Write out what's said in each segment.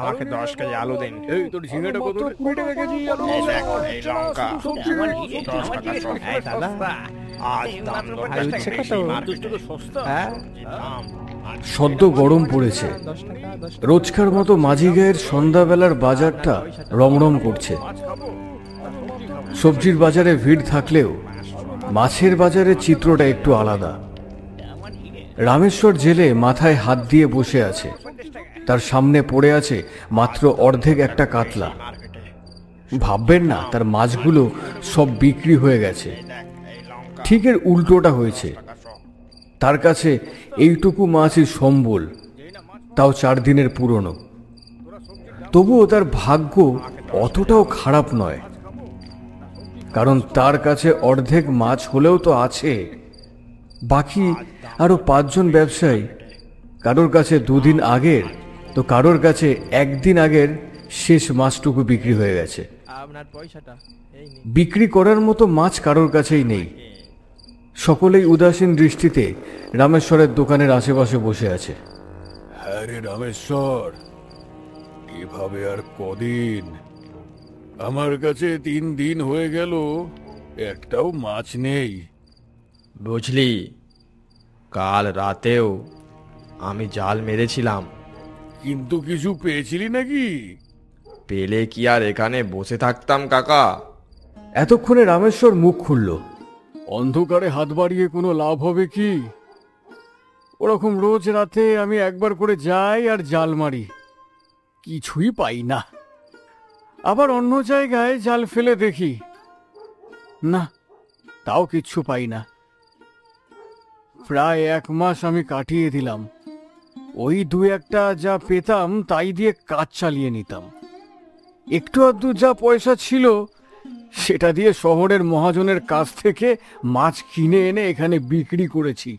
আমাকে 10 কেজি আলু দিন। এই তোর ঝিঙেটা কত? 20 টাকা কেজি আলু। এই দেখ, এই লঙ্কা 10 টাকা সবজি। এই দাদা, আজ দাম দর আর উচ্ছে কত? তো সস্তা। হ্যাঁ, দাম সদ্য গরম পড়েছে। 10 টাকা 10 টাকা। রোজকার মতো মাঝিগাঁয়ের সন্ধ্যাবেলার বাজারটা রমরম করছে। মাছ খাবো? সবজির বাজারে ভিড় থাকলেও মাছের বাজারের চিত্রটা একটু আলাদা। রামেশ্বর জেলে মাথায় হাত দিয়ে বসে আছে। তার সামনে পড়ে আছে মাত্র অর্ধেক একটা কাতলা। মার্কেটে। ভাববেন না তার মাছগুলো সব বিক্রি হয়ে গেছে। দেখ, এই লঙ্কা ঠিক এর উল্টোটা হয়েছে। তার কাছে এইটুকু মাছই সম্বল, তাও 4 দিনের পুরনো। তবুও তার ভাগ্য অতটাও খারাপ নয়, কারণ তার কাছে অর্ধেক মাছ হলেও তো আছে। বাকি আরো 5 জন ব্যবসায়ী, কারোর কাছে 2 দিন আগের, তো কারোর কাছে 1 দিন আগের শেষ মাছটুকু বিক্রি হয়ে গেছে। আপনার পয়সাটা এই নিন। বিক্রি করার মতো মাছ কারোর কাছেই নেই। সকলেই উদাসীন দৃষ্টিতে রামেশ্বরের দোকানের আশেপাশে বসে আছে। হ্যাঁ রে রামেশ্বর, এভাবে আর কদিন? আমার কাছে 3 দিন হয়ে গেল, একটাও মাছ নেই। বুঝলি, কাল রাতেও আমি জাল মেরেছিলাম। কিন্তু কিছু পেয়েছিলি নাকি? পেলে কি আর এখানে বসে থাকতাম কাকা? এতক্ষণে রামেশ্বর মুখ খুলল। অন্ধকারে হাত বাড়িয়ে কোনো লাভ হবে কি? ওরকম রোজ রাতে আমি একবার করে যাই আর জাল মারি, কিছুই পাই না। আবার অন্য জায়গায় জাল ফেলে দেখি, না, তাও কিচ্ছু পাই না। প্রায় 1 মাস আমি কাটিয়ে দিলাম। ওই 2-1টা যা পেতাম তাই দিয়ে কাজ চালিয়ে নিতাম। একটু আধটু যা পয়সা ছিল সেটা দিয়ে শহরের মহাজনের কাছ থেকে মাছ কিনে এনে এখানে বিক্রি করেছি।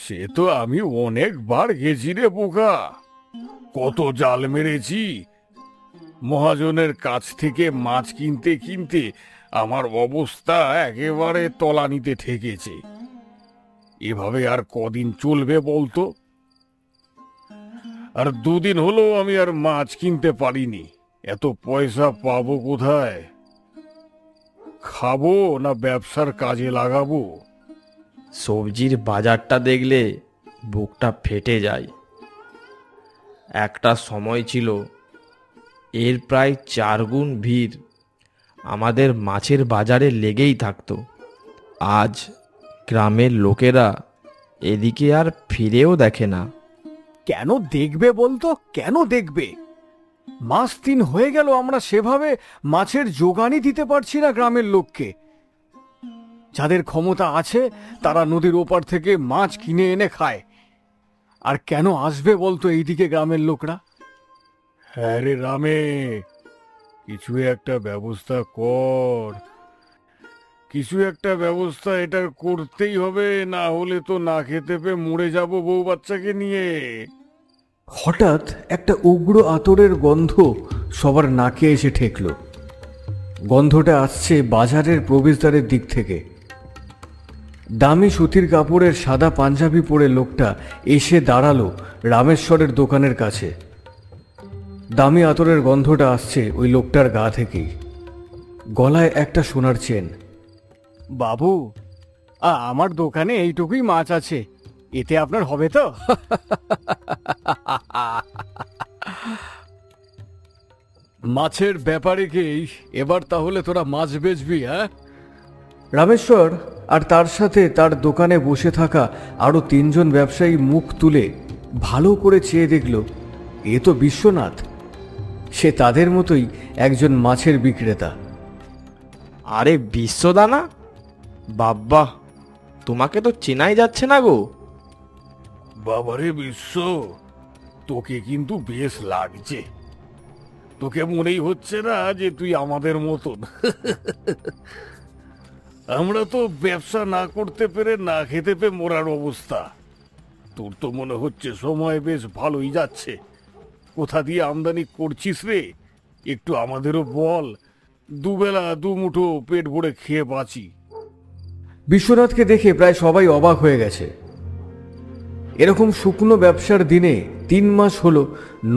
সে তো আমি অনেকবার গেছি রে বোকা, কত জাল মেরেছি। মহাজনের কাছ থেকে মাছ কিনতে কিনতে আমার অবস্থা একেবারে তলানিতে ঠেকেছে। এভাবে আর কদিন চলবে বলতো? আর 2 দিন হলো আমি আর মাছ কিনতে পারিনি। এত পয়সা পাবো কোথায়? খাবো না ব্যবসার কাজে লাগাবো? সবজির বাজারটা দেখলে বুকটা ফেটে যায়। একটা সময় ছিল এর প্রায় 4 গুণ ভিড় আমাদের মাছের বাজারে লেগেই থাকতো। আজ গ্রামের লোকেরা এদিকে আর ফিরেও দেখে না। কেন দেখবে বলতো, কেন দেখবে? মাস 3 হয়ে গেল আমরা সেভাবে মাছের জোগানই দিতে পারছি না গ্রামের লোককে। যাদের ক্ষমতা আছে তারা নদীর ওপার থেকে মাছ কিনে এনে খায়। আর কেন আসবে বলতো এইদিকে গ্রামের লোকরা? হ্যাঁ রে রামে, কিছু একটা ব্যবস্থা কর। কিছু একটা ব্যবস্থা এটার করতেই হবে, না হলে তো না খেতে পেয়ে মরে যাব বউ বাচ্চাকে নিয়ে। হঠাৎ একটা উগ্র আতরের গন্ধ সবার নাকে এসে ঠেকল। গন্ধটা আসছে বাজারের প্রবেশদ্বারের দিক থেকে। দামি সুতির কাপড়ের সাদা পাঞ্জাবি পরে লোকটা এসে দাঁড়ালো রামেশ্বরের দোকানের কাছে। দামি আতরের গন্ধটা আসছে ওই লোকটার গা থেকেই। গলায় একটা সোনার চেন। বাবু, আমার দোকানে এইটুকুই মাছ আছে, এতে আপনার হবে তো? মাছের ব্যাপারীকেই এবার তাহলে তোরা মাছ বেচবি? হ্যাঁ, রামেশ্বর আর তার সাথে তার দোকানে বসে থাকা আরো 3 জন ব্যবসায়ী মুখ তুলে ভালো করে চেয়ে দেখল, এ তো বিশ্বনাথ। সে তাদের মতোই একজন মাছের বিক্রেতা। আরে বিশ্বদানা, বাব্বা, তোমাকে তো চেনাই যাচ্ছে না গো। বাবারে বিশ্ব, তোকে কিন্তু বেশ লাগছে। তোকে মনেই হচ্ছে না যে তুই আমাদের মতন। আমরা তো ব্যবসা না করতে পেরে না খেতে পেয়ে মরার অবস্থা। তোর তো মনে হচ্ছে সময় বেশ ভালোই যাচ্ছে। কোথা দিয়ে আমদানি করছিস রে? একটু আমাদেরও বল, দুবেলা 2 মুঠো পেট ভরে খেয়ে বাঁচি। বিশ্বনাথকে দেখে প্রায় সবাই অবাক হয়ে গেছে। এরকম শুকনো ব্যবসার দিনে 3 মাস হলো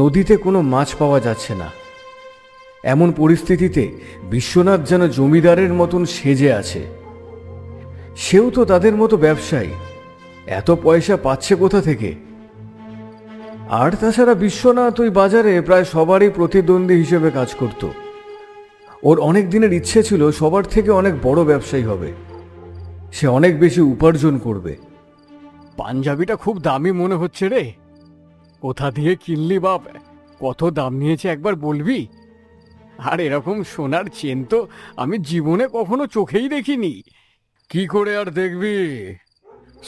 নদীতে কোনো মাছ পাওয়া যাচ্ছে না। এমন পরিস্থিতিতে বিশ্বনাথ যেন জমিদারের মতন সেজে আছে। সেও তো তাদের মতো ব্যবসায়ী, এত পয়সা পাচ্ছে কোথা থেকে? আর তাছাড়া বিশ্বনাথ ওই বাজারে প্রায় সবারই প্রতিদ্বন্দ্বী হিসেবে কাজ করত। ওর অনেক দিনের ইচ্ছে ছিল সবার থেকে অনেক বড় ব্যবসায়ী হবে, সে অনেক বেশি উপার্জন করবে। পাঞ্জাবিটা খুব দামি মনে হচ্ছে রে। কোথা দিয়ে কিনলি বাপ? কত দাম নিয়েছে একবার বলবি? আর এরকম সোনার চেন তো আমি জীবনে কখনো চোখেই দেখিনি। কি করে আর দেখবি,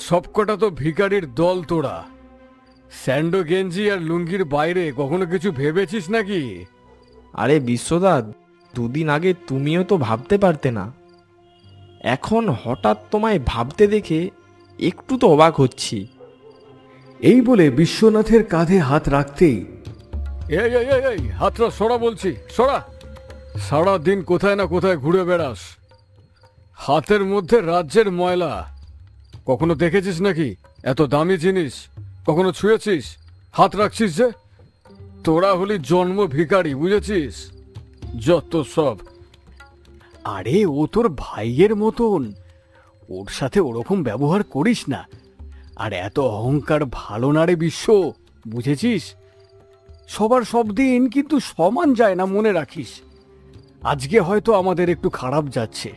সবকটা তো ভিখারির দল। তোরা স্যান্ডো গেঞ্জি আর লুঙ্গির বাইরে কখনো কিছু ভেবেছিস নাকি? আরে বিশ্বদা, 2 দিন আগে তুমিও তো ভাবতে পারতে না। এখন হঠাৎ তোমায় ভাবতে দেখে একটু তো অবাক হচ্ছি। এই বলে বিশ্বনাথের কাঁধে হাত রাখতেই, এই এই এই এই হাতটা সরা বলছি, সরা। সারা দিন কোথায় না কোথায় ঘুরে বেড়াস, হাতের মধ্যে রাজ্যের ময়লা। কখনো দেখেছিস নাকি এত দামি জিনিস? কখনো ছুঁয়েছিস? হাত রাখছিস যে? তোরা হলি জন্ম ভিখারি, বুঝেছিস? যত সব। আরে ও তোর ভাইয়ের মতন, ওর সাথে ওরকম ব্যবহার করিস না। আর এত অহংকার ভালো না রে বিশ্ব, বুঝেছিস? সবার সব দিন কিন্তু সমান যায় না, মনে রাখিস। আজকে হয়তো আমাদের একটু খারাপ যাচ্ছে,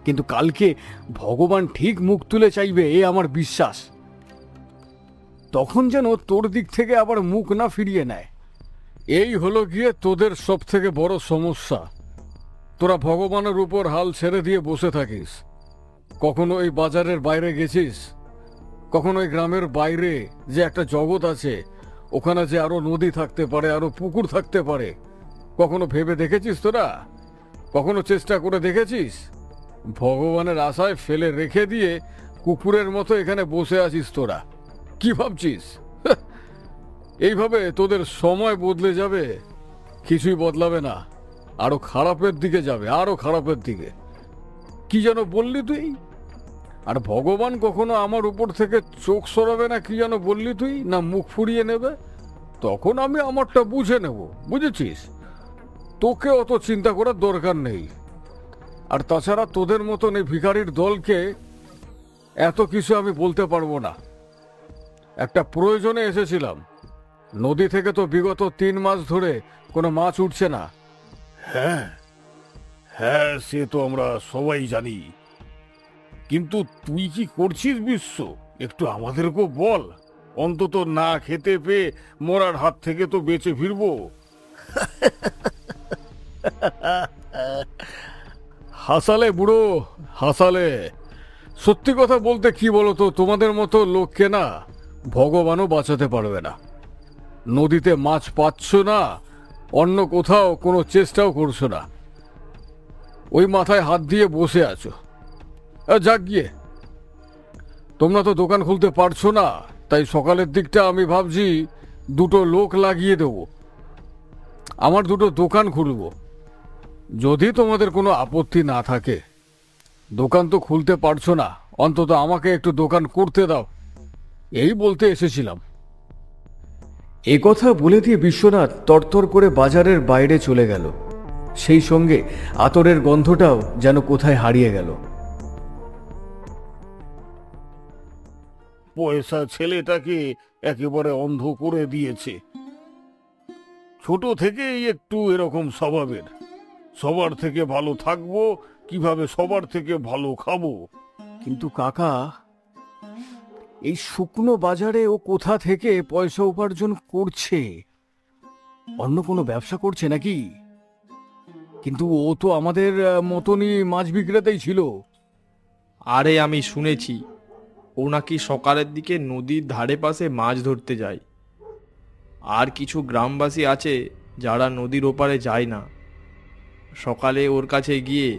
কিন্তু কালকে ভগবান ঠিক মুখ তুলে চাইবে, এ আমার বিশ্বাস। তখন যেন তোর দিক থেকে আবার মুখ না ফিরিয়ে নেয়। এই হলো গিয়ে তোদের সব থেকে বড় সমস্যা। তোরা ভগবানের উপর হাল ছেড়ে দিয়ে বসে থাকিস। কখনো এই বাজারের বাইরে গেছিস? কখনো এই গ্রামের বাইরে যে একটা জগৎ আছে, ওখানে যে আরো নদী থাকতে পারে, আরো পুকুর থাকতে পারে, কখনো ভেবে দেখেছিস তোরা? কখনো চেষ্টা করে দেখেছিস? ভগবানের আশায় ফেলে রেখে দিয়ে কুকুরের মতো এখানে বসে আছিস তোরা। কি ভাবছিস এইভাবে তোদের সময় বদলে যাবে? কিছুই বদলাবে না, আরো খারাপের দিকে যাবে, আরো খারাপের দিকে। কি যেন বললি তুই? আর ভগবান কখনো আমার উপর থেকে চোখ সরাবে না, কি যেন বললি তুই? না মুখ ফুরিয়ে নেবে? তখন আমি আমারটা বুঝে নেব, বুঝেছিস? তোকে অত চিন্তা করার দরকার নেই। আর তাছাড়া তোদের মতন এই ভিখারির দলকে এত কিছু আমি বলতে পারবো না। একটা প্রয়োজনে এসেছিলাম। নদী থেকে তো বিগত 3 মাস ধরে কোনো মাছ উঠছে না। হ্যাঁ হ্যাঁ, সে তো আমরা সবাই জানি, কিন্তু তুই কি করছিস বিশ্ব? একটু আমাদেরকেও বল, অন্তত না খেতে পেয়ে মরার হাত থেকে তো বেঁচে ফিরবো। হাসালে বুড়ো, হাসালে। সত্যি কথা বলতে কি বলতো, তোমাদের মতো লোককে না ভগবানও বাঁচাতে পারবে না। নদীতে মাছ পাচ্ছ না, অন্য কোথাও কোনো চেষ্টাও করছো না, ওই মাথায় হাত দিয়ে বসে আছো। যাক গিয়ে, তোমরা তো দোকান খুলতে পারছো না, তাই সকালের দিকটা আমি ভাবছি 2টো লোক লাগিয়ে দেব, আমার 2টো দোকান খুলব। যদি তোমাদের কোনো আপত্তি না থাকে। দোকান তো খুলতে পারছো না, অন্তত আমাকে একটু দোকান করতে দাও, এই বলতে এসেছিলাম। এ কথা বলে দিয়ে বিশ্বনাথ তরতর করে বাজারের বাইরে চলে গেল। সেই সঙ্গে আতরের গন্ধটাও যেন কোথায় হারিয়ে গেল। পয়সা ছেলেটাকে একেবারে অন্ধ করে দিয়েছে। ছোট থেকেই একটু এরকম স্বভাবের, সবার থেকে ভালো থাকবো, কিভাবে সবার থেকে ভালো খাবো। কিন্তু কাকা, এই শুকনো বাজারে ও কোথা থেকে পয়সা উপার্জন করছে? অন্য কোনো ব্যবসা করছে নাকি? কিন্তু ও তো আমাদের মতনই মাছ বিক্রেতাই ছিল। আরে আমি শুনেছি ও নাকি সকালের দিকে নদীর ধারে পাশে মাছ ধরতে যায়। আর কিছু গ্রামবাসী আছে যারা নদীর ওপারে যায় না, সকালে ওর কাছে গিয়ে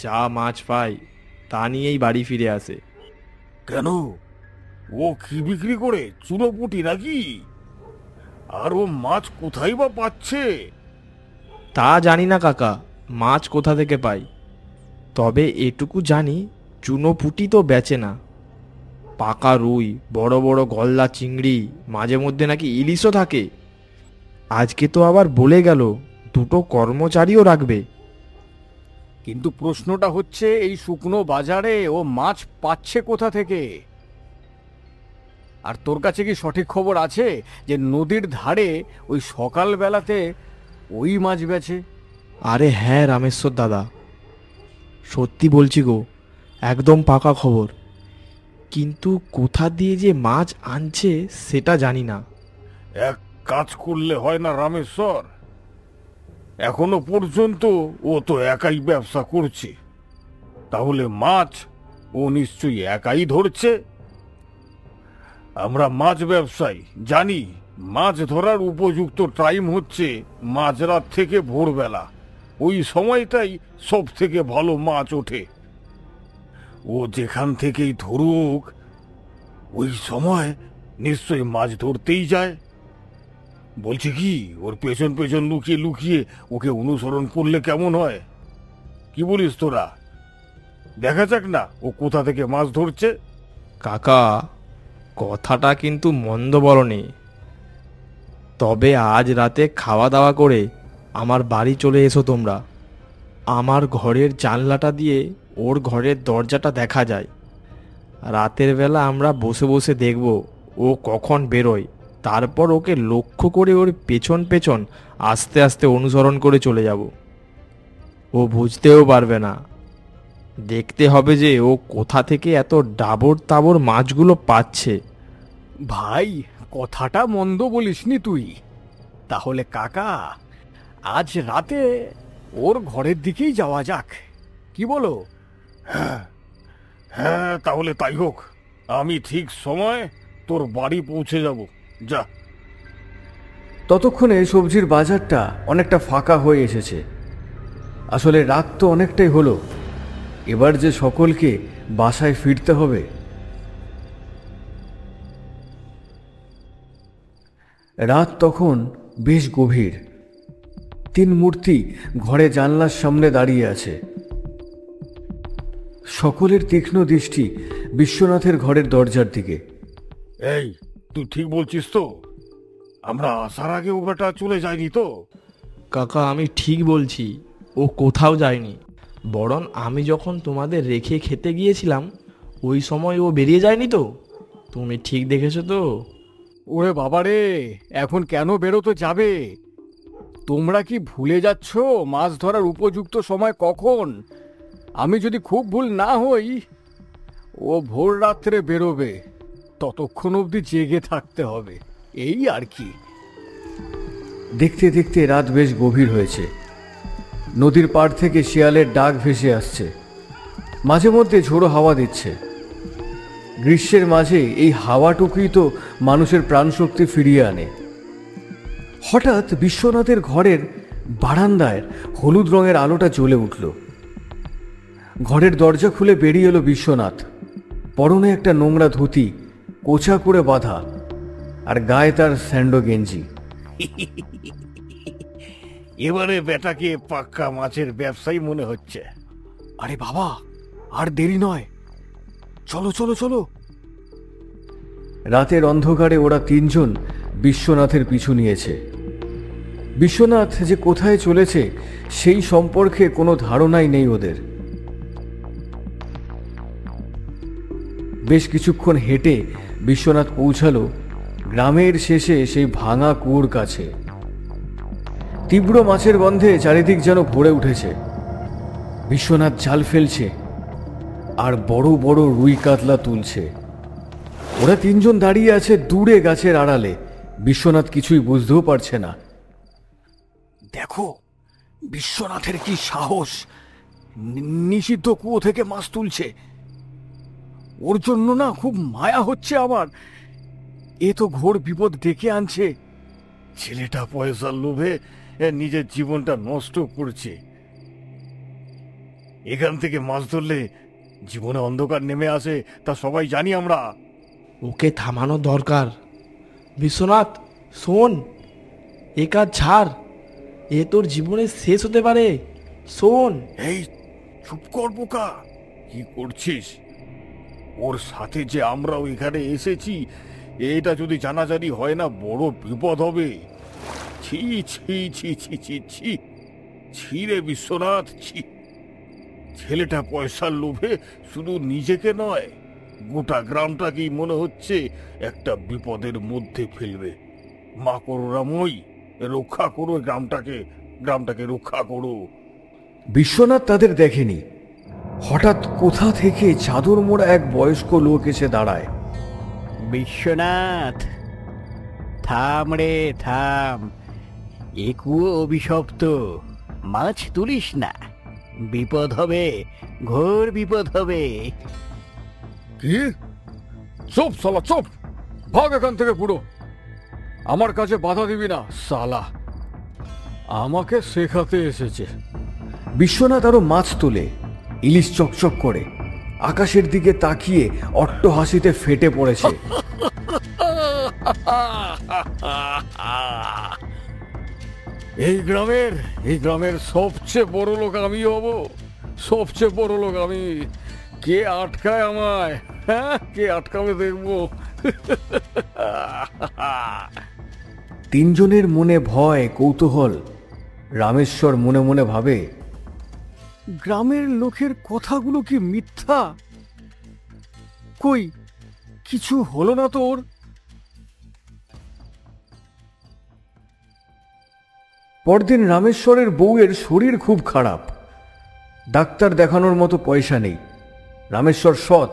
যা মাছ পায় তা নিয়েই বাড়ি ফিরে আসে। কেন, ও কি বিক্রি করে? চুনোপুটি নাকি? আর ও মাছ কোথায় বা পাচ্ছে? তা জানি না কাকা, মাছ কোথা থেকে পাই। তবে এটুকু জানি চুনোপুটি তো বেচে না, পাকা রুই, বড় বড় গলদা চিংড়ি, মাঝে মধ্যে নাকি ইলিশও থাকে। আজকে তো আবার বলে গেল দুটো কর্মচারীও রাখবে। কিন্তু প্রশ্নটা হচ্ছে, এই শুকনো বাজারে ও মাছ পাচ্ছে কোথা থেকে? আর তোর কাছে কি সঠিক খবর আছে যে নদীর ধারে ওই সকালবেলাতে ওই মাছ বেচে? আরে হ্যাঁ রামেশ্বর দাদা, সত্যি বলছি গো, একদম পাকা খবর। কিন্তু কোথা দিয়ে যে মাছ আনছে সেটা জানি না। এক কাজ করলে হয় না রামেশ্বর? এখনো পর্যন্ত ও তো একাই ব্যবসা করছে, তাহলে মাছ ও নিশ্চয়ই একাই ধরছে। আমরা মাছ ব্যবসায়ী, জানি মাছ ধরার উপযুক্ত টাইম হচ্ছে মাঝরাত থেকে ভোরবেলা। ওই সময়টাই সব থেকে ভালো মাছ ওঠে। ও যেখান থেকেই ধরুক, ওই সময় নিশ্চয়ই মাছ ধরতেই যায়। বলছি কি, ওর পেছন পেছন লুকিয়ে লুকিয়ে ওকে অনুসরণ করলে কেমন হয়? কি বলিস তোরা? দেখা যাক না ও কোথা থেকে মাছ ধরছে। কাকা, কথাটা কিন্তু মন্দ বলনি। তবে আজ রাতে খাওয়া দাওয়া করে আমার বাড়ি চলে এসো তোমরা। আমার ঘরের জানলাটা দিয়ে ওর ঘরের দরজাটা দেখা যায়। রাতের বেলা আমরা বসে বসে দেখব ও কখন বেরোয়, তারপর ওকে লক্ষ্য করে ওর পেছন পেছন আস্তে আস্তে অনুসরণ করে চলে যাব। ও বুঝতেও পারবে না। দেখতে হবে যে ও কোথা থেকে এত ডাবর তাবর মাছগুলো পাচ্ছে। ভাই, কথাটা মন্দ বলিসনি তুই। তাহলে কাকা, আজ রাতে ওর ঘরের দিকেই যাওয়া যাক, কি বলো? হ্যাঁ, তাহলে তাই হোক। আমি ঠিক সময় তোর বাড়ি পৌঁছে যাব। যা। ততক্ষণে সবজির বাজারটা অনেকটা ফাঁকা হয়ে এসেছে। আসলে রাত তো অনেকটাই হলো, এবার যে সকলকে বাসায় ফিরতে হবে। রাত তখন বেশ গভীর। তিন মূর্তি ঘরে জানলার সামনে দাঁড়িয়ে আছে। সকলের তীক্ষ্ণ দৃষ্টি বিশ্বনাথের ঘরের দরজার দিকে। এই, তুই ঠিক বলছিস তো? আমরা আসার আগে ও বেটা চলে যায়নি তো? কাকা, আমি ঠিক বলছি, ও কোথাও যায়নি। বরং আমি যখন তোমাদের রেখে খেতে গিয়েছিলাম ওই সময় ও বেরিয়ে যায়নি তো। তুমি ঠিক দেখেছো তো? ওরে বাবারে, এখন কেন বেরোতে যাবে? তোমরা কি ভুলে যাচ্ছ মাছ ধরার উপযুক্ত সময় কখন? আমি যদি খুব ভুল না হই, ও ভোর রাত্রে বেরোবে। ততক্ষণ অবধি জেগে থাকতে হবে, এই আর কি। দেখতে দেখতে রাত বেশ গভীর হয়েছে। নদীর পাড় থেকে শিয়ালের ডাক ভেসে আসছে। মাঝে মধ্যে ঝোড়ো হাওয়া দিচ্ছে। গ্রীষ্মের মাঝে এই হাওয়াটুকুই তো মানুষের প্রাণশক্তি ফিরিয়ে আনে। হঠাৎ বিশ্বনাথের ঘরের বারান্দায় হলুদ রঙের আলোটা জ্বলে উঠল। ঘরের দরজা খুলে বেরিয়ে এলো বিশ্বনাথ। পরনে একটা নোংরা ধুতি, কোঁচা করে বাঁধা, আর গায়ে তার স্যান্ডো গেঞ্জি। এবারে বেটাকে পাক্কা মাছের ব্যবসায়ী মনে হচ্ছে। আরে বাবা, আর দেরি নয়, চলো চলো চলো। রাতের অন্ধকারে ওরা তিনজন বিশ্বনাথের পিছু নিয়েছে। বিশ্বনাথ যে কোথায় চলেছে সেই সম্পর্কে কোনো ধারণাই নেই ওদের। বেশ কিছুক্ষণ হেঁটে বিশ্বনাথ পৌঁছালো গ্রামের শেষে সেই ভাঙা কুয়োর কাছে। তীব্র মাছের গন্ধে চারিদিক যেন ভরে উঠেছে। বিশ্বনাথ জাল ফেলছে আর বড় বড় রুই কাতলা তুলছে। ওরা তিনজন দাঁড়িয়ে আছে দূরে গাছের আড়ালে। বিশ্বনাথ কিছুই বুঝতেও পারছে না। দেখো, বিশ্বনাথের কি সাহস! নিষিদ্ধ কুয়ো থেকে মাছ তুলছে। ওর জন্য না খুব মায়া হচ্ছে আমার। এ তো ঘোর বিপদ ডেকে আনছে। ছেলেটা পয়সার লোভে নিজের জীবনটা নষ্ট করছে। এখান থেকে মাছ ধরলে জীবনে অন্ধকার নেমে আসে, তা সবাই জানি আমরা। ওকে থামানো দরকার। বিশ্বনাথ, শোন, এ কাজ ছাড়। এ তোর জীবনের শেষ হতে পারে। শোন। এই, চুপ কর বোকা। কি করছিস? ওর সাথে যে আমরাও এখানে এসেছি, এটা যদি জানাজানি হয় না, বড় বিপদ হবে। ছি ছি ছি ছি ছি ছি ছি রে বিশ্বনাথ, ছি। ছেলেটা পয়সার লোভে শুধু নিজেকে নয়, গোটা গ্রামটাকেই মনে হচ্ছে একটা বিপদের মধ্যে ফেলবে। মা করুণাময়ী, রক্ষা করো গ্রামটাকে, গ্রামটাকে রক্ষা করো। বিশ্বনাথ তাদের দেখেনি। হঠাৎ কোথা থেকে চাদর মোড়া এক বয়স্ক লোক এসে দাঁড়ায়। বিশ্বনাথ, থাম রে থাম, এ কুয়ো অভিশপ্ত, মাছ তুলিস না, বিপদ হবে, ঘোর বিপদ হবে। কি? চুপ সালা, চুপ! ভাগ এখান থেকে পুরো! আমার কাছে বাধা দিবি না সালা, আমাকে শেখাতে এসেছে। বিশ্বনাথ আরো মাছ তোলে, ইলিশ চকচক করে, আকাশের দিকে তাকিয়ে অট্ট হাসিতে ফেটে পড়েছে। এই গ্রামের সবচেয়ে বড় লোক আমি হব, সবচেয়ে বড় লোক আমি। কে আটকায় আমায়? হ্যাঁ, কে আটকাবে দেখবো। তিনজনের মনে ভয়, কৌতূহল। রামেশ্বর মনে মনে ভাবে, গ্রামের লোকের কথাগুলো কি মিথ্যা? কই কিছু হলো না তোর? পরদিন রামেশ্বরের বউয়ের শরীর খুব খারাপ। ডাক্তার দেখানোর মতো পয়সা নেই। রামেশ্বর সৎ,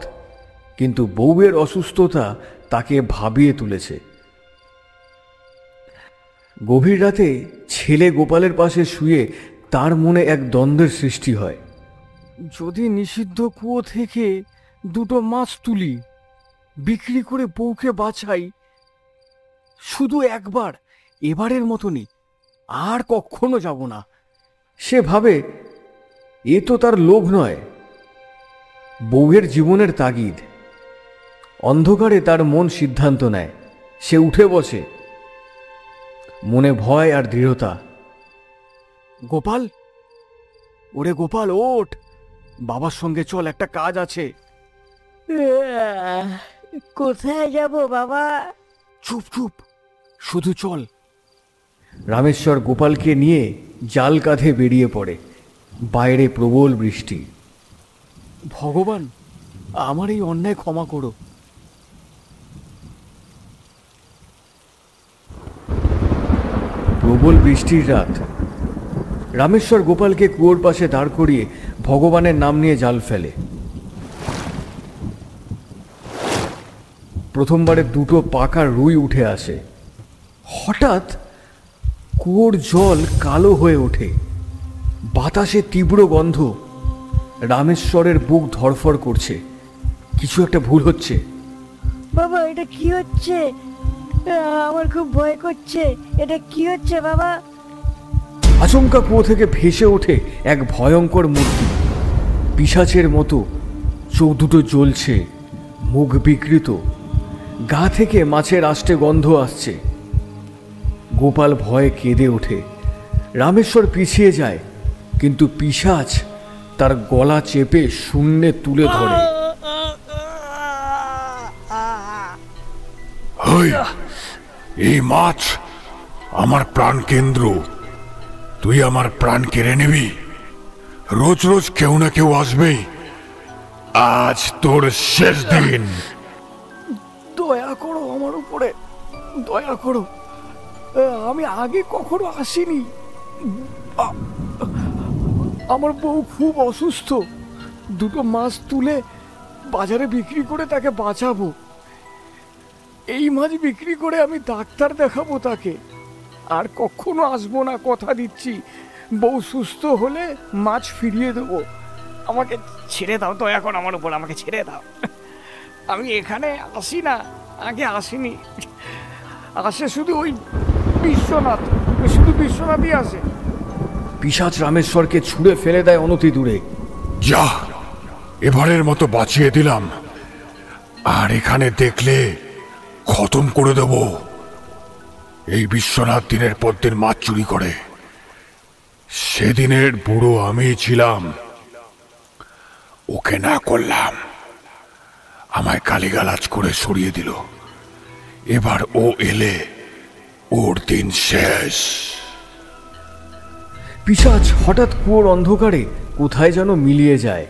কিন্তু বউয়ের অসুস্থতা তাকে ভাবিয়ে তুলেছে। গভীর রাতে ছেলে গোপালের পাশে শুয়ে তার মনে এক দ্বন্দ্বের সৃষ্টি হয়। যদি নিষিদ্ধ কুয়ো থেকে দুটো মাছ তুলি, বিক্রি করে বউকে বাঁচাই, শুধু একবার, এবারের মতনই, আর কখনো যাব না। সে ভাবে, এ তো তার লোভ নয়, বউয়ের জীবনের তাগিদ। অন্ধকারে তার মন সিদ্ধান্ত নেয়। সে উঠে বসে, মনে ভয় আর দৃঢ়তা। গোপাল, ওরে গোপাল, ওঠ, বাবার সঙ্গে চল, একটা কাজ আছে। কোথায় যাব বাবা? চুপ চুপ, শুধু চল। রামেশ্বর গোপালকে নিয়ে জাল কাঁধে বেরিয়ে পড়ে। বাইরে প্রবল বৃষ্টি। ভগবান, আমার এই অন্যায় ক্ষমা করো। প্রবল বৃষ্টির রাত। রামেশ্বর গোপালকে কুয়োর পাশে দাঁড় করিয়ে ভগবানের নাম নিয়ে জাল ফেলে। প্রথমবারে দুটো পাকা রুই উঠে আসে। হঠাৎ কুয়োর জল কালো হয়ে ওঠে। বাতাসে তীব্র গন্ধ। রামেশ্বরের বুক ধড়ফড় করছে, কিছু একটা ভুল হচ্ছে। বাবা, এটা কি হচ্ছে? আমার খুব ভয় করছে, এটা কি হচ্ছে বাবা? আচমকা কুয়ো থেকে ভেসে ওঠে এক ভয়ঙ্কর মূর্তি। পিশাচের মতো চোখ দুটো জ্বলছে, মুখ বিকৃত, গা থেকে মাছের আষ্টে গন্ধ আসছে। গোপাল ভয়ে কেঁদে ওঠে। রামেশ্বর পিছিয়ে যায়, কিন্তু পিশাচ তার গলা চেপে শূন্যে তুলে ধরে। ওই, এই মাছ আমার প্রাণ কেন্দ্র, তুই আমার প্রাণ কেড়ে নিবি? রোজ রোজ কেউ না কেউ আসবেই, আজ তোর শেষ দিন। দয়া করো আমার উপরে, দয়া করো, আমি আগে কখনো আসিনি। আমার বউ খুব অসুস্থ, দুটো মাছ তুলে বাজারে বিক্রি করে তাকে বাঁচাবো। এই মাছ বিক্রি করে আমি ডাক্তার দেখাবো তাকে, আর কখনো আসবো না, কথা দিচ্ছি। বউ সুস্থ হলে মাছ ফিরিয়ে দেবো। আমাকে ছেড়ে দাও, দয়া করো আমার উপর, আমাকে ছেড়ে দাও। আমি এখানে আসি না, আগে আসিনি। আসে শুধু ওই বিশ্বনাথ, শুধু বিশ্বনাথই আসে। পিশাচ রামেশ্বরকে ছুঁড়ে ফেলে দেয় অনতি দূরে। যা, এবারের মতো বাঁচিয়ে দিলাম, আর এখানে দেখলে খতম করে দেব। এই বিশ্বনাথ দিনের পর দিন মাছ চুরি করে, সেদিনের বুড়ো আমি ছিলাম। ওকে না করলাম, আমায় গালিগালাজ করে সরিয়ে দিল। এবার ও এলে ওর দিন শেষ। পিশাচ হঠাৎ কুয়োর অন্ধকারে কোথায় যেন মিলিয়ে যায়।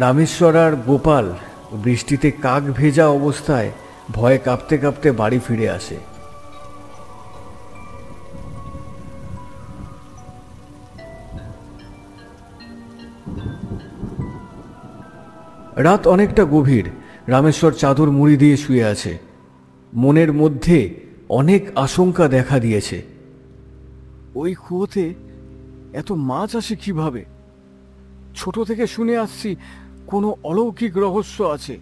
রামেশ্বর আর গোপাল বৃষ্টিতে কাক ভেজা অবস্থায় ভয়ে কাঁপতে কাঁপতে বাড়ি ফিরে আসে। রাত অনেকটা গভীর। রামেশ্বর চাদর মুড়ি দিয়ে শুয়ে আছে। মনের মধ্যে অনেক আশঙ্কা দেখা দিয়েছে। ওই কুয়োতে এত মাছ আসে কিভাবে? ছোট থেকে শুনে আসছি কোনো অলৌকিক রহস্য আছে,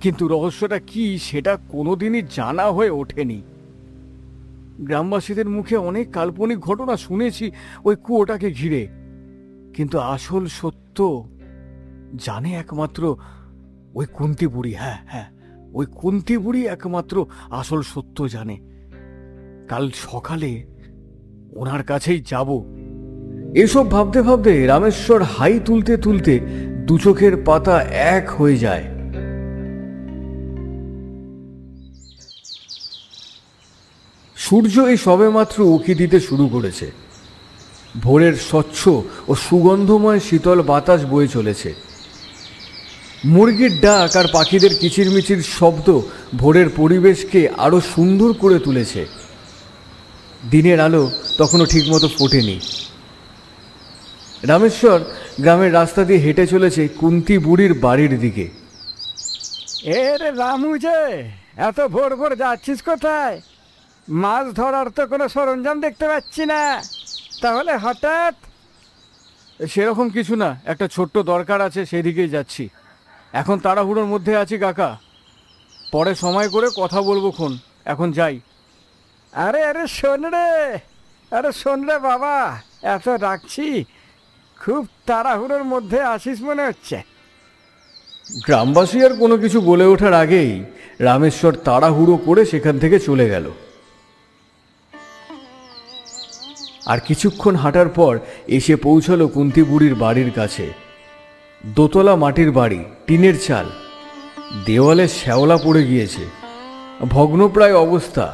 কিন্তু রহস্যটা কি সেটা কোনোদিনই জানা হয়ে ওঠেনি। গ্রামবাসীদের মুখে অনেক কাল্পনিক ঘটনা শুনেছি ওই কুয়োটাকে ঘিরে, কিন্তু আসল সত্য জানে একমাত্র ওই কুন্তি বুড়ি। হ্যাঁ হ্যাঁ, ওই কুন্তি বুড়ি একমাত্র আসল সত্য জানে। কাল সকালে ওনার কাছেই যাব। এসব ভাবতে ভাবতে রামেশ্বর হাই তুলতে তুলতে দু চোখের পাতা এক হয়ে যায়। সূর্য এই সবেমাত্র উঁকি দিতে শুরু করেছে। ভোরের স্বচ্ছ ও সুগন্ধময় শীতল বাতাস বয়ে চলেছে। মুরগির ডাক আর পাখিদের কিচিরমিচির শব্দ ভোরের পরিবেশকে আরো সুন্দর করে তুলেছে। দিনের আলো তখনও ঠিকমতো ফোটেনি। রামেশ্বর গ্রামের রাস্তা দিয়ে হেঁটে চলেছে কুন্তি বুড়ির বাড়ির দিকে। রে রামু, যে এত ভোর ভোর যাচ্ছিস কোথায়? মাছ ধরার তো কোনো সরঞ্জাম দেখতে পাচ্ছি না, তাহলে হঠাৎ? সেরকম কিছু না, একটা ছোট্ট দরকার আছে, সেদিকেই যাচ্ছি। এখন তাড়াহুড়োর মধ্যে আছি কাকা, পরে সময় করে কথা বলবো খন, এখন যাই। আরে আরে শোন রে, আরে শোন রে বাবা, এত ডাকছি, খুব তাড়াহুড়োর মধ্যে আসিস মনে হচ্ছে। গ্রামবাসী আর কোনো কিছু বলে ওঠার আগেই রামেশ্বর তাড়াহুড়ো করে সেখান থেকে চলে গেল। আর কিছুক্ষণ হাঁটার পর এসে পৌঁছালো কুন্তি বুড়ির বাড়ির কাছে। দোতলা মাটির বাড়ি, টিনের চাল, দেওয়ালে শ্যাওলা পড়ে গিয়েছে, ভগ্নপ্রায় অবস্থা।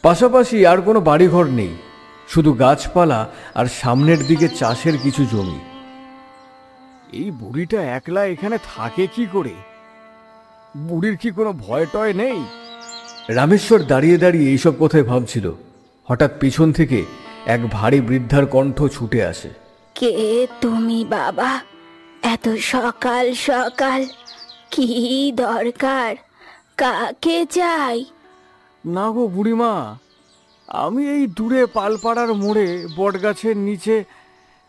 পাশাপাশি আর কোনো বাড়িঘর নেই, শুধু গাছপালা আর সামনের দিকে চাষের কিছু জমি। এই বুড়িটা একলা এখানে থাকে কি করে? বুড়ির কি কোনো ভয় টয় নেই? রামেশ্বর দাঁড়িয়ে দাঁড়িয়ে এইসব কথাই ভাবছিল। হঠাৎ পিছন থেকে এক ভারী বৃদ্ধার কণ্ঠ ছুটে আসে। কে তুমি বাবা? এত সকাল সকাল কি দরকার? কাকে চাই? না গো বুড়িমা, আমি এই দূরে পালপাড়ার মোড়ে বটগাছের নিচে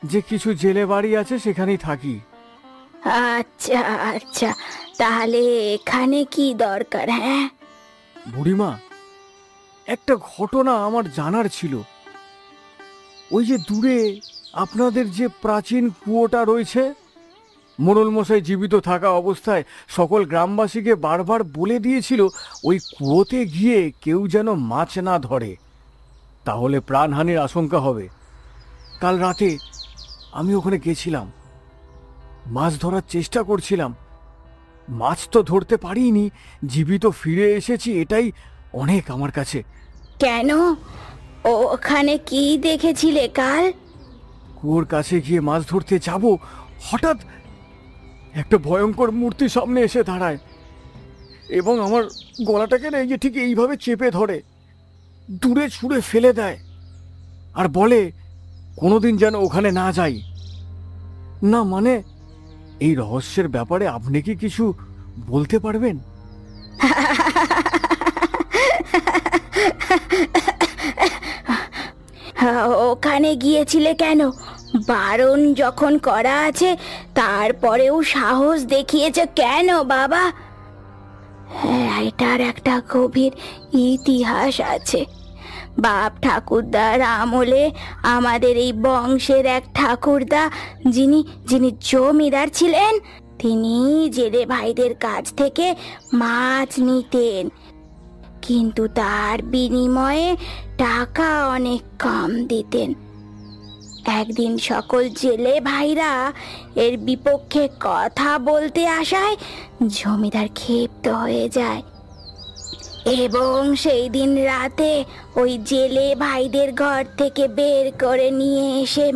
যে কিছু জেলে বাড়ি আছে সেখানেই থাকি। আচ্ছা আচ্ছা, তাহলে এখানে কি দরকার? হ্যাঁ বুড়িমা, একটা ঘটনা আমার জানার ছিল। ওই যে দূরে আপনাদের যে প্রাচীন কুয়োটা রয়েছে, মোড়ল মশাই জীবিত থাকা অবস্থায় সকল গ্রামবাসীকে বারবার বলে দিয়েছিল ওই কুয়োতে গিয়ে কেউ যেন মাছ না ধরে, তাহলে প্রাণহানির আশঙ্কা হবে। কাল রাতে আমি ওখানে গেছিলাম, মাছ ধরার চেষ্টা করছিলাম। মাছ তো ধরতে পারিনি, জীবিত ফিরে এসেছি, এটাই অনেক আমার কাছে। কেন? ওখানে কি দেখেছিলে কাল? কুয়োর কাছে গিয়ে মাছ ধরতে যাব, হঠাৎ একটা ভয়ঙ্কর মূর্তি সামনে এসে দাঁড়ায় এবং আমার গলাটাকে না, এই যে ঠিক এইভাবে চেপে ধরে, দূরে ছুঁড়ে ফেলে দেয় আর বলে কোনোদিন যেন ওখানে না যাই। না মানে, এই রহস্যের ব্যাপারে আপনি কি কিছু বলতে পারবেন? ওখানে গিয়েছিলে কেন? বারণ যখন করা আছে তারপরেও সাহস দেখিয়েছে কেন বাবা? এটার একটা গভীর ইতিহাস আছে। বাপ ঠাকুরদার আমলে আমাদের এই বংশের এক ঠাকুরদা, যিনি জমিদার ছিলেন, তিনি জেলে ভাইদের কাছ থেকে মাছ নিতেন, কিন্তু তার বিনিময়ে টাকা অনেক কম দিতেন। একদিন সকল জেলে ভাইরা এর বিপক্ষে কথা বলতে আসায় জমিদার ক্ষিপ্ত হয়ে যায়। এবং সেই দিন রাতে ওই জেলে ভাইদের ঘর থেকে বের করে নিয়ে এসে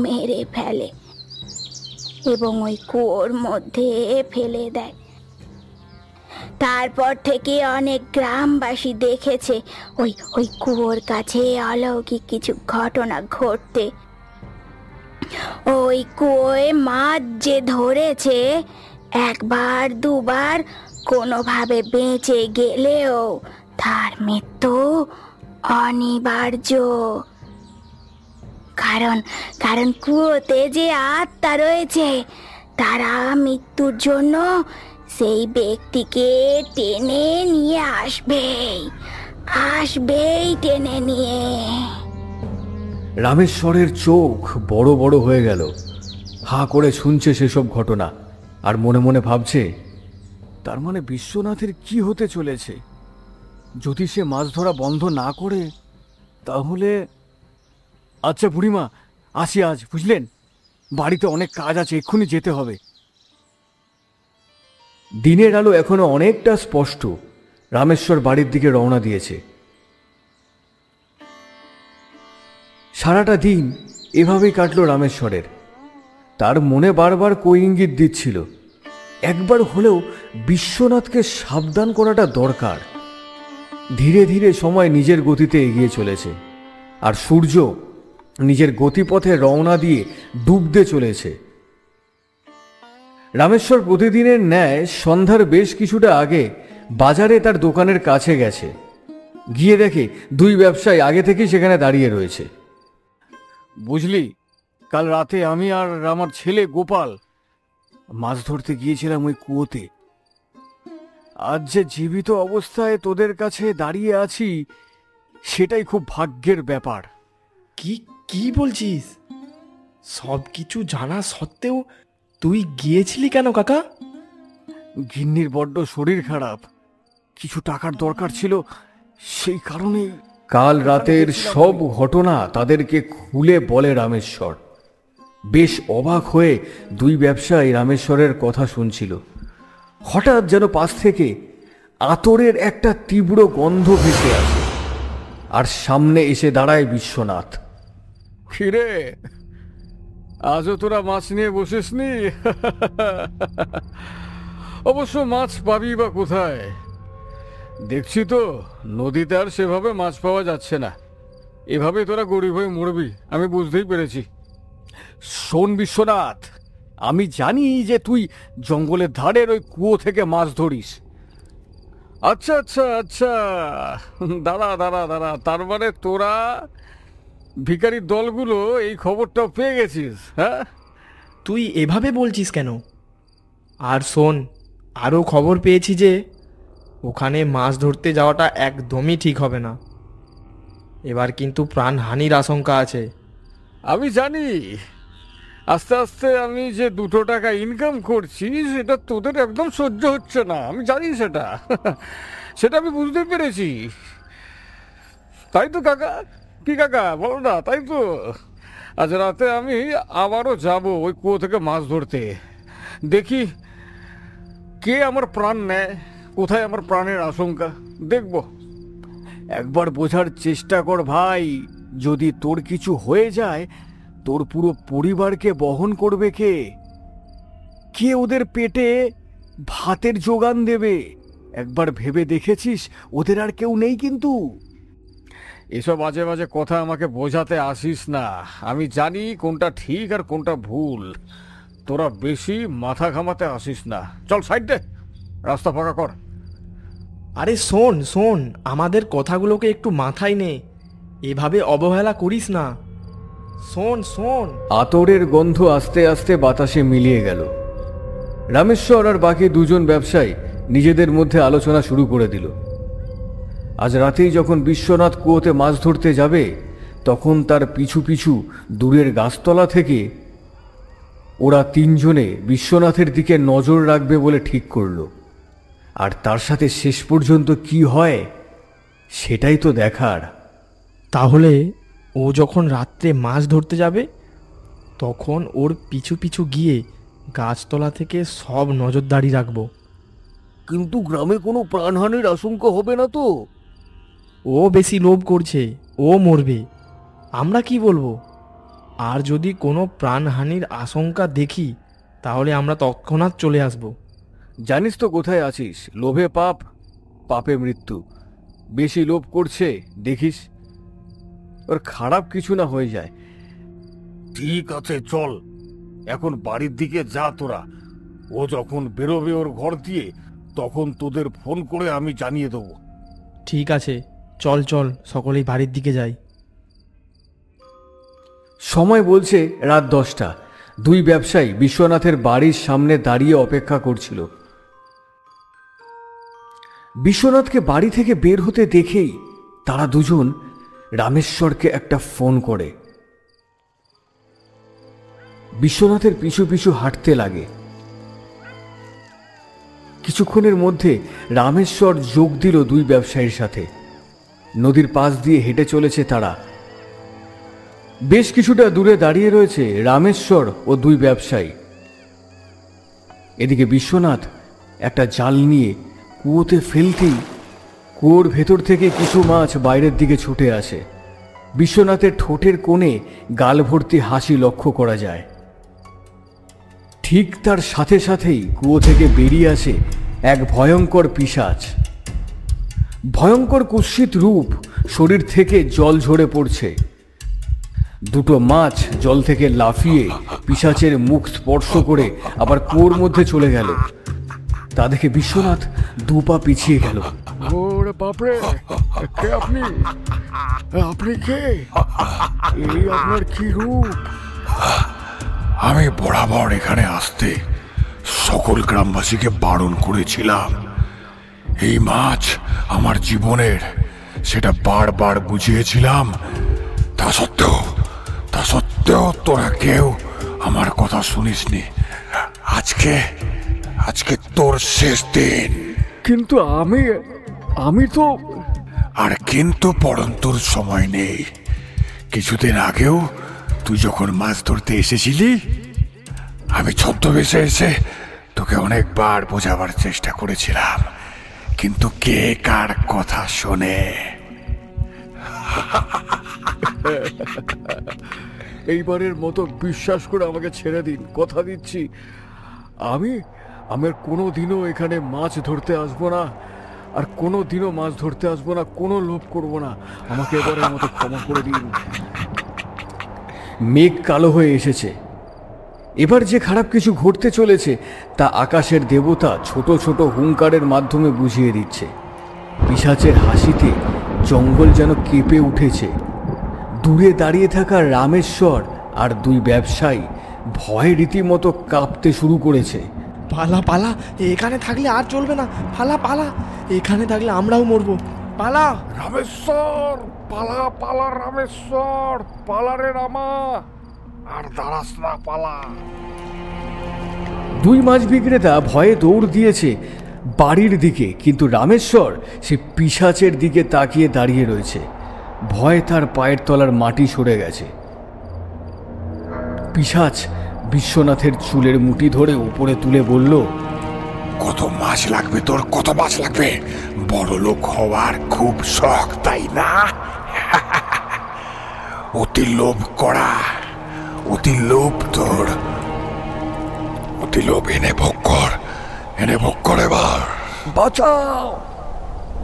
মেরে ফেলে এবং ওই কুয়োর মধ্যে ফেলে দেয়। তারপর থেকে অনেক গ্রামবাসী দেখেছে ওই ওই কুয়োর কাছে অলৌকিক কিছু ঘটনা ঘটতে। ওই কুয়োয় মাছ যে ধরেছে, একবার দুবার কোনোভাবে বেঁচে গেলেও তার মৃত্যু অনিবার্য। কারণ কারণ কুয়োতে যে আত্মা রয়েছে, তারা মৃত্যুর জন্য সেই ব্যক্তিকে টেনে নিয়ে আসবেই টেনে নিয়ে। রামেশ্বরের চোখ বড় বড় হয়ে গেল। হাঁ করে শুনছে সেসব ঘটনা আর মনে মনে ভাবছে, তার মানে বিশ্বনাথের কি হতে চলেছে? যদি সে মাছ ধরা বন্ধ না করে তাহলে... আচ্ছা বুড়িমা, আসি আজ, বুঝলেন? বাড়িতে অনেক কাজ আছে, এক্ষুনি যেতে হবে। দিনের আলো এখনো অনেকটা স্পষ্ট। রামেশ্বর বাড়ির দিকে রওনা দিয়েছে। সারাটা দিন এভাবেই কাটলো রামেশ্বরের। তার মনে বারবার কই ইঙ্গিত দিচ্ছিল, একবার হলেও বিশ্বনাথকে সাবধান করাটা দরকার। ধীরে ধীরে সময় নিজের গতিতে এগিয়ে চলেছে, আর সূর্য নিজের গতিপথে রওনা দিয়ে ডুবতে চলেছে। রামেশ্বর প্রতিদিনের ন্যায় সন্ধ্যার বেশ কিছুটা আগে বাজারে তার দোকানের কাছে গেছে। গিয়ে দেখে দুই ব্যবসায়ী আগে থেকেই সেখানে দাঁড়িয়ে রয়েছে। বুঝলি, কাল রাতে আমি আর আমার ছেলে গোপাল মাছ ধরতে গিয়েছিলাম ওই কুয়োতে। আজ যে জীবিত অবস্থায় তোদের কাছে দাঁড়িয়ে আছি, সেটাই খুব ভাগ্যের ব্যাপার। কি কি বলছিস? সব কিছু জানা সত্ত্বেও তুই গিয়েছিলি কেন কাকা? গিন্নির বড্ড শরীর খারাপ, কিছু টাকার দরকার ছিল, সেই কারণেই। কাল রাতের সব ঘটনা তাদেরকে খুলে বলে রামেশ্বর। বেশ অবাক হয়ে দুই ব্যবসায়ী রামেশ্বরের কথা শুনছিল। হঠাৎ যেন পাশ থেকে আতরের একটা তীব্র গন্ধ ভেসে আসে, আর সামনে এসে দাঁড়ায় বিশ্বনাথ। ফিরে আজও তোরা মাছ নিয়ে বসিসনি? অবশ্য মাছ পাবি বা কোথায়? দেখছি তো নদীতে আর সেভাবে মাছ পাওয়া যাচ্ছে না। এভাবে তোরা গরিব হয়ে মরবি, আমি বুঝতেই পেরেছি। শোন বিশ্বনাথ, আমি জানি যে তুই জঙ্গলের ধারের ওই কুয়ো থেকে মাছ ধরিস। আচ্ছা আচ্ছা আচ্ছা, দাঁড়া দাঁড়া দাঁড়া, তার মানে তোরা ভিখারির দলগুলো এই খবরটাও পেয়ে গেছিস? হ্যাঁ, তুই এভাবে বলছিস কেন? আর শোন, আরও খবর পেয়েছি যে ওখানে মাছ ধরতে যাওয়াটা একদমই ঠিক হবে না। এবার কিন্তু প্রাণহানির আশঙ্কা আছে। আমি জানি। আস্তে আস্তে আমি যে 2 টাকা ইনকাম করছি, সেটা তোদের একদম সহ্য হচ্ছে না, আমি জানি সেটা। সেটা আমি বুঝতে পেরেছি। তাই তো কাকা? কি কাকা বলো না, তাই তো? আজ রাতে আমি আবারও যাব ওই কুয়ো থেকে মাছ ধরতে। দেখি কে আমার প্রাণ নেয়, কোথায় আমার প্রাণের আশঙ্কা, দেখব। একবার বোঝার চেষ্টা কর ভাই, যদি তোর কিছু হয়ে যায়, তোর পুরো পরিবারকে বহন করবে কে? কে ওদের পেটে ভাতের যোগান দেবে? একবার ভেবে দেখেছিস? ওদের আর কেউ নেই কিন্তু। এসব বাজে বাজে কথা আমাকে বোঝাতে আসিস না। আমি জানি কোনটা ঠিক আর কোনটা ভুল। তোরা বেশি মাথা ঘামাতে আসিস না। চল সাইড দে, রাস্তা ফাঁকা কর। আরে শোন শোন, আমাদের কথাগুলোকে একটু মাথায় নে, এভাবে অবহেলা করিস না। শোন শোন। আতরের গন্ধ আস্তে আস্তে বাতাসে মিলিয়ে গেল। রামেশ্বর আর বাকি দুজন ব্যবসায়ী নিজেদের মধ্যে আলোচনা শুরু করে দিল। আজ রাতেই যখন বিশ্বনাথ কুয়োতে মাছ ধরতে যাবে, তখন তার পিছু পিছু দূরের গাছতলা থেকে ওরা 3 জনে বিশ্বনাথের দিকে নজর রাখবে বলে ঠিক করলো। আর তার সাথে শেষ পর্যন্ত কি হয় সেটাই তো দেখার। তাহলে ও যখন রাত্রে মাছ ধরতে যাবে, তখন ওর পিছু পিছু গিয়ে গাছতলা থেকে সব নজরদারি রাখবো। কিন্তু গ্রামে কোনো প্রাণহানির আশঙ্কা হবে না তো? ও বেশি লোভ করছে, ও মরবে। আমরা কি বলবো? আর যদি কোনো প্রাণহানির আশঙ্কা দেখি তাহলে আমরা তৎক্ষণাৎ চলে আসব। জানিস তো কোথায় আছিস। লোভে পাপ, পাপে মৃত্যু। বেশি লোভ করছে, দেখিস ওর খারাপ কিছু না হয়ে যায়। ঠিক আছে, চল এখন বাড়ির দিকে যা তোরা। ও যখন বেরোবে ওর ঘর দিয়ে, তখন তোদের ফোন করে আমি জানিয়ে দেবো। ঠিক আছে, চল চল সকলেই বাড়ির দিকে যাই। সময় বলছে রাত 10টা। দুই ব্যবসায়ী বিশ্বনাথের বাড়ির সামনে দাঁড়িয়ে অপেক্ষা করছিল। বিশ্বনাথকে বাড়ি থেকে বের হতে দেখেই তারা দুজন রামেশ্বরকে একটা ফোন করে। বিশ্বনাথের পিছু পিছু হাঁটতে লাগে। কিছুক্ষণের মধ্যে রামেশ্বর যোগ দিল দুই ব্যবসায়ীর সাথে। নদীর পাশ দিয়ে হেঁটে চলেছে তারা। বেশ কিছুটা দূরে দাঁড়িয়ে রয়েছে রামেশ্বর ও দুই ব্যবসায়ী। এদিকে বিশ্বনাথ একটা জাল নিয়ে কুয়োতে ফেলতেই কুয়োর ভেতর থেকে কিছু মাছ বাইরের দিকে ছুটে আসে। বিশ্বনাথের ঠোঁটের কোণে গাল ভর্তি হাসি লক্ষ্য করা যায়। ঠিক তার সাথে সাথেই কুয়ো থেকে বেরিয়ে আসে এক ভয়ঙ্কর পিশাচ। ভয়ঙ্কর কুৎসিত রূপ, শরীর থেকে জল ঝরে পড়ছে। দুটো মাছ জল থেকে লাফিয়ে পিশাচের মুখ স্পর্শ করে আবার কুয়োর মধ্যে চলে গেল। তা দেখে বিশ্বনাথ দু পা পিছিয়ে গেল। ওরে বাপরে, কে আপনি? আপনি কে? এই আপনার কি রূপ? আমি বরাবর এখানে আসতে সকল গ্রামবাসীকে বারণ করেছিলাম। এই মাছ আমার জীবনের, সেটা বারবার বুঝিয়েছিলাম। তা সত্ত্বেও তোরা কেউ আমার কথা শুনিসনি। আজকে তোর শেষ দিন। কিন্তু আমি তো... আর কিন্তু পরন্তর সময় নেই। কিছুদিন আগেও তুই যখন মাছ ধরতে এসেছিলি, আমি ছদ্মবেশে এসে তোকে অনেকবার বোঝাবার চেষ্টা করেছিলাম, কিন্তু কে কার কথা শোনে? এইবারের মতো বিশ্বাস করে আমাকে ছেড়ে দিন, কথা দিচ্ছি। আমি কোনো দিনও এখানে মাছ ধরতে আসবো না, আর কোনো দিনও মাছ ধরতে আসবো না, কোনো লোভ করবো না। আমাকে এবারের মতো ক্ষমা করে দিন। মেঘ কালো হয়ে এসেছে। এবার যে খারাপ কিছু ঘটতে চলেছে তা আকাশের দেবতা ছোট ছোট হুঙ্কারের মাধ্যমে বুঝিয়ে দিচ্ছে। পিশাচের হাসিতে জঙ্গল যেন কেঁপে উঠেছে। দূরে দাঁড়িয়ে থাকা রামেশ্বর আর দুই ব্যবসায়ী ভয়ে রীতিমতো কাঁপতে শুরু করেছে। পালা পালা, এখানে থাকলে আর চলবে না। পালা পালা, এখানে থাকলে আমরাও মরবো। পালা রামেশ্বর, পালা পালা রামেশ্বর, পালা রে রামা, আর দাঁড়াস না, পালা। দুই মাছ বিক্রেতা ভয়ে দৌড় দিয়েছে বাড়ির দিকে, কিন্তু রামেশ্বর সে পিশাচের দিকে তাকিয়ে দাঁড়িয়ে রয়েছে। ভয়ে তার পায়ের তলার মাটি সরে গেছে। পিশাচ বিশ্বনাথের চুলের মুঠি ধরে উপরে তুলে বলল, কত মাছ লাগবে তোর? কত মাছ লাগবে? বড় লোক হওয়ার খুব শখ, তাই না? অতি লোভ করা, অতি লোভ তোর, অতি লোভ। এনে ভোগ কর এবার। বাঁচাও,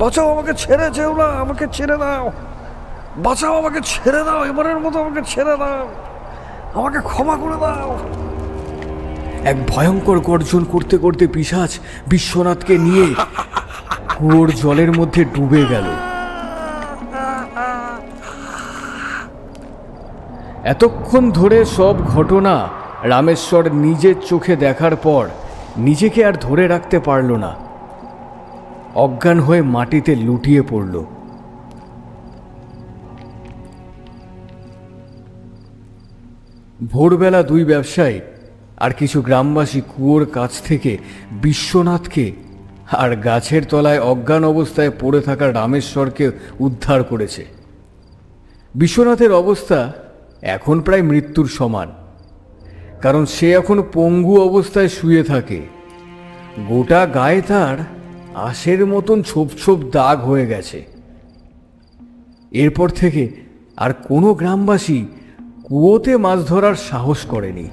বাঁচাও, আমাকে ছেড়ে যেও না, আমাকে ছেড়ে দাও। বাঁচাও, আমাকে ছেড়ে দাও, এবারের মতো আমাকে ছেড়ে দাও, আমাকে ক্ষমা করে দাও। এক ভয়ঙ্কর গর্জন করতে করতে পিশাচ বিশ্বনাথকে নিয়ে কুয়োর জলের মধ্যে ডুবে গেল। এতক্ষণ ধরে সব ঘটনা রামেশ্বর নিজের চোখে দেখার পর নিজেকে আর ধরে রাখতে পারল না। অজ্ঞান হয়ে মাটিতে লুটিয়ে পড়ল। ভোরবেলা দুই ব্যবসায়ী আর কিছু গ্রামবাসী কুয়োর কাছ থেকে বিশ্বনাথকে আর গাছের তলায় অজ্ঞান অবস্থায় পড়ে থাকা রামেশ্বরকে উদ্ধার করেছে। বিশ্বনাথের অবস্থা এখন প্রায় মৃত্যুর সমান, কারণ সে এখন পঙ্গু অবস্থায় শুয়ে থাকে। গোটা গায়ে তার আঁশের মতন ছোপ ছোপ দাগ হয়ে গেছে। এরপর থেকে আর কোনো গ্রামবাসী কুয়োতে মাছ ধরার সাহস করেনি।